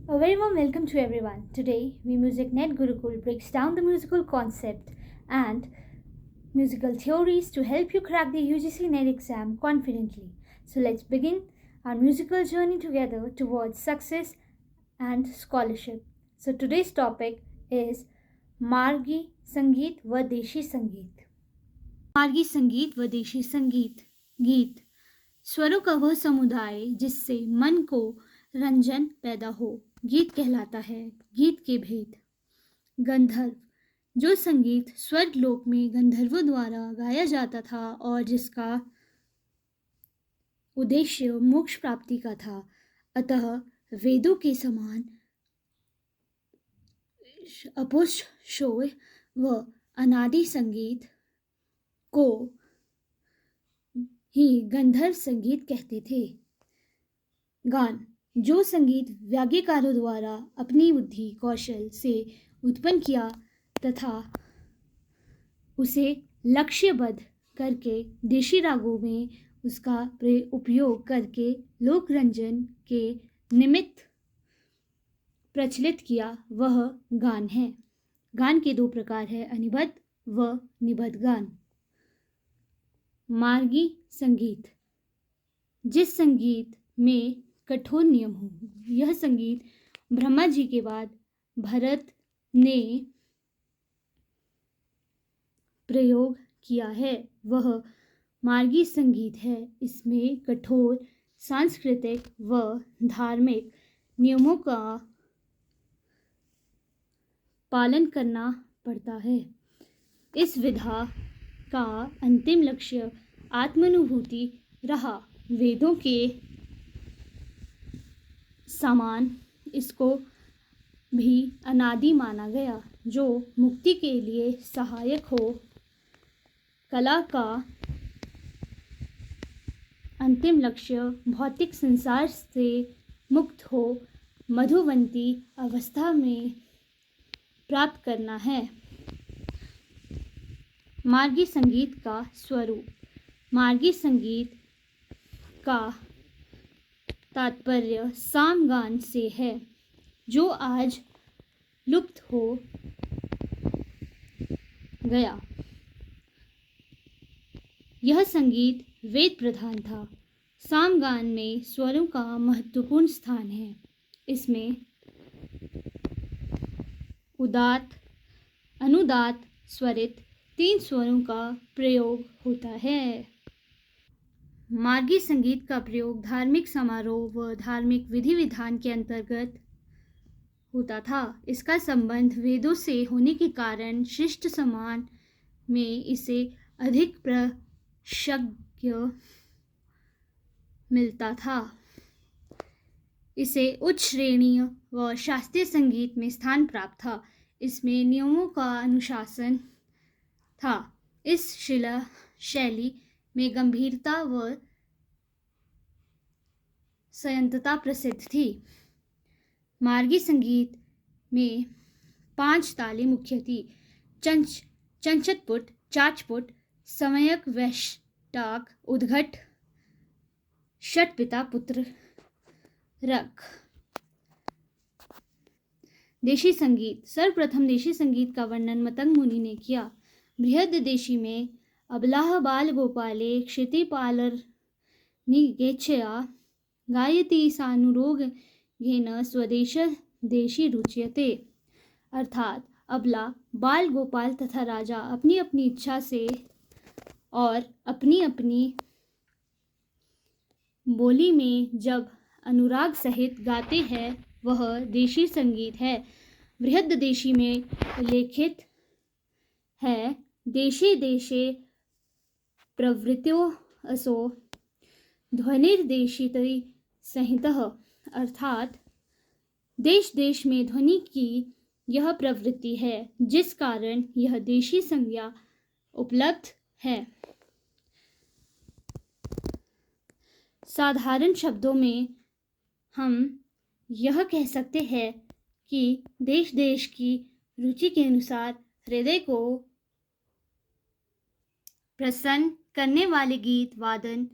A very warm welcome to everyone. Today, We Music Net Gurukul breaks down the musical concept and musical theories to help you crack the UGC NET exam confidently. So let's begin our musical journey together towards success and scholarship. So today's topic is Margi Sangeet व देशी संगीत. मार्गी संगीत व देशी संगीत गीत स्वरों का वह समुदाय जिससे मन को रंजन पैदा हो गीत कहलाता है। गीत के भेद। गंधर्व, जो संगीत स्वर्ग लोक में गंधर्वों द्वारा गाया जाता था और जिसका उद्देश्य मोक्ष प्राप्ति का था, अतः वेदों के समान अपौरुषेय व अनादि संगीत को ही गंधर्व संगीत कहते थे। गान, जो संगीत वाग्यकारों द्वारा अपनी बुद्धि कौशल से उत्पन्न किया तथा उसे लक्ष्यबद्ध करके देशी रागों में उसका उपयोग करके लोक रंजन के निमित्त प्रचलित किया, वह गान है। गान के दो प्रकार है, अनिबद्ध व निबद्ध गान। मार्गी संगीत, जिस संगीत में कठोर नियम हो। यह संगीत ब्रह्मा जी के बाद भरत ने प्रयोग किया है, वह मार्गी संगीत है। इसमें कठोर सांस्कृतिक व धार्मिक नियमों का पालन करना पड़ता है। इस विधा का अंतिम लक्ष्य आत्मानुभूति रहा। वेदों के समान इसको भी अनादि माना गया, जो मुक्ति के लिए सहायक हो। कला का अंतिम लक्ष्य भौतिक संसार से मुक्त हो मधुवंती अवस्था में प्राप्त करना है। मार्गी संगीत का स्वरूप। मार्गी संगीत का तात्पर्य सामगान से है, जो आज लुप्त हो गया। यह संगीत वेद प्रधान था। सामगान में स्वरों का महत्वपूर्ण स्थान है। इसमें उदात्त, अनुदात्त, स्वरित तीन स्वरों का प्रयोग होता है। मार्गी संगीत का प्रयोग धार्मिक समारोह व धार्मिक विधि विधान के अंतर्गत होता था। इसका संबंध वेदों से होने के कारण शिष्ट समाज में इसे अधिक प्रशंज्ञ मिलता था। इसे उच्च श्रेणी व शास्त्रीय संगीत में स्थान प्राप्त था। इसमें नियमों का अनुशासन था। इस शैली में गंभीरता व संयंत्रता प्रसिद्ध थी। मार्गी संगीत में 5 तालें मुख्य थी। चंचतपुट, चाचपुट, समयक, वैष्टाक, उद्घट, षटपिता, पुत्र रक। देशी संगीत। सर्वप्रथम देशी संगीत का वर्णन मतंग मुनि ने किया। बृहद्देशी में अबलाह बाल गोपाले क्षितिपालर्निगेच्छया गायति सानुरोगेन स्वदेश देशी रुच्यते। अर्थात अबला, बाल, गोपाल तथा राजा अपनी अपनी इच्छा से और अपनी अपनी बोली में जब अनुराग सहित गाते हैं, वह देशी संगीत है। बृहद्देशी में उल्लेखित है, देशे देशे प्रवृत्तो असो ध्वनिर्देशितै संहितः। अर्थात देश देश में ध्वनि की यह प्रवृत्ति है, जिस कारण यह देशी संज्ञा उपलब्ध है। साधारण शब्दों में हम यह कह सकते हैं कि देश देश की रुचि के अनुसार हृदय को प्रसन्न करने वाले गीत वादन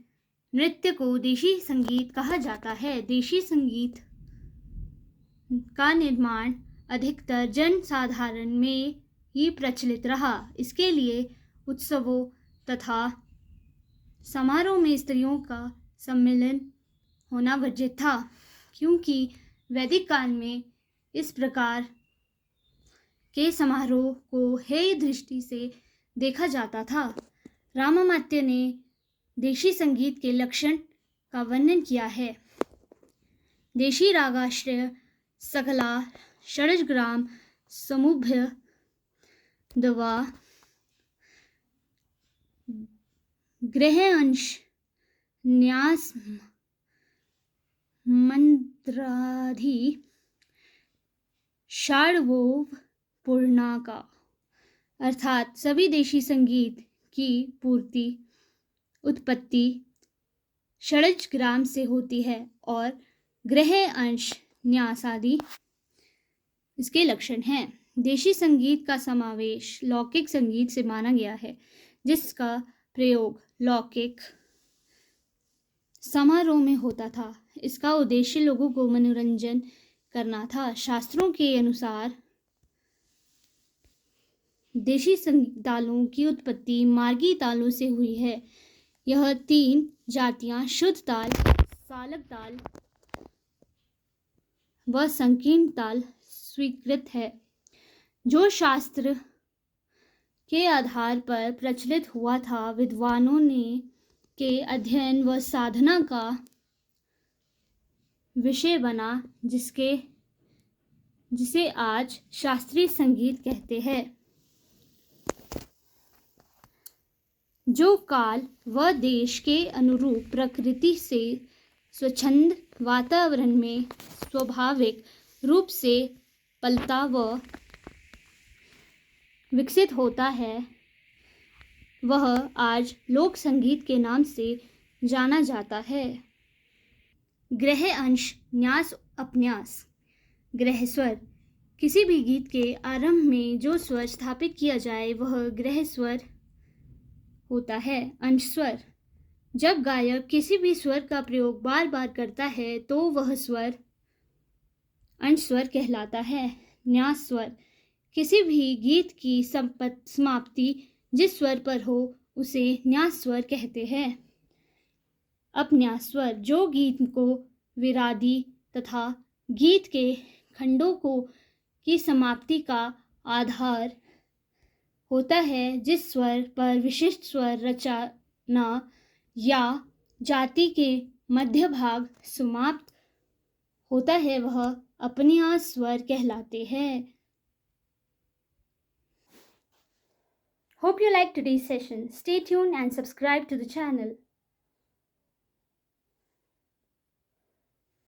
नृत्य को देशी संगीत कहा जाता है। देशी संगीत का निर्माण अधिकतर जनसाधारण में ही प्रचलित रहा। इसके लिए उत्सवों तथा समारोह में स्त्रियों का सम्मिलन होना वर्जित था, क्योंकि वैदिक काल में इस प्रकार के समारोह को हेय दृष्टि से देखा जाता था। रामामात्य ने देशी संगीत के लक्षण का वर्णन किया है। देशी रागाश्रय सकला षड्ग्राम समुभय दवा ग्रह अंश न्यास मंत्राधि षाड्वोव पूर्णाका, अर्थात सभी देशी संगीत की उत्पत्ति षड्ग्राम से होती है और ग्रह अंश न्यास आदि इसके लक्षण हैं। देशी संगीत का समावेश लौकिक संगीत से माना गया है, जिसका प्रयोग लौकिक समारोह में होता था। इसका उद्देश्य लोगों को मनोरंजन करना था। शास्त्रों के अनुसार देशी संगीत तालों की उत्पत्ति मार्गी तालों से हुई है। यह 3 जातियां शुद्ध ताल, सालक ताल व संकीर्ण ताल स्वीकृत है, जो शास्त्र के आधार पर प्रचलित हुआ था। विद्वानों ने के अध्ययन व साधना का विषय बना, जिसे आज शास्त्रीय संगीत कहते हैं। जो काल व देश के अनुरूप प्रकृति से स्वच्छंद वातावरण में स्वाभाविक रूप से पलता व विकसित होता है, वह आज लोक संगीत के नाम से जाना जाता है। ग्रह अंश न्यास अपन्यास। ग्रह स्वर, किसी भी गीत के आरंभ में जो स्वर स्थापित किया जाए वह ग्रह स्वर होता है। अंश स्वर, जब गायक किसी भी स्वर का प्रयोग बार बार करता है तो वह स्वर अंश स्वर कहलाता है। न्यास स्वर, किसी भी गीत की समाप्ति जिस स्वर पर हो उसे न्यास स्वर कहते हैं। अपन्यास स्वर, जो गीत को विरादी तथा गीत के खंडों की समाप्ति का आधार होता है। जिस स्वर पर विशिष्ट स्वर रचना या जाति के मध्य भाग समाप्त होता है वह अपन्यास स्वर कहलाते हैं। Hope you liked today's session. Stay tuned and subscribe to the channel.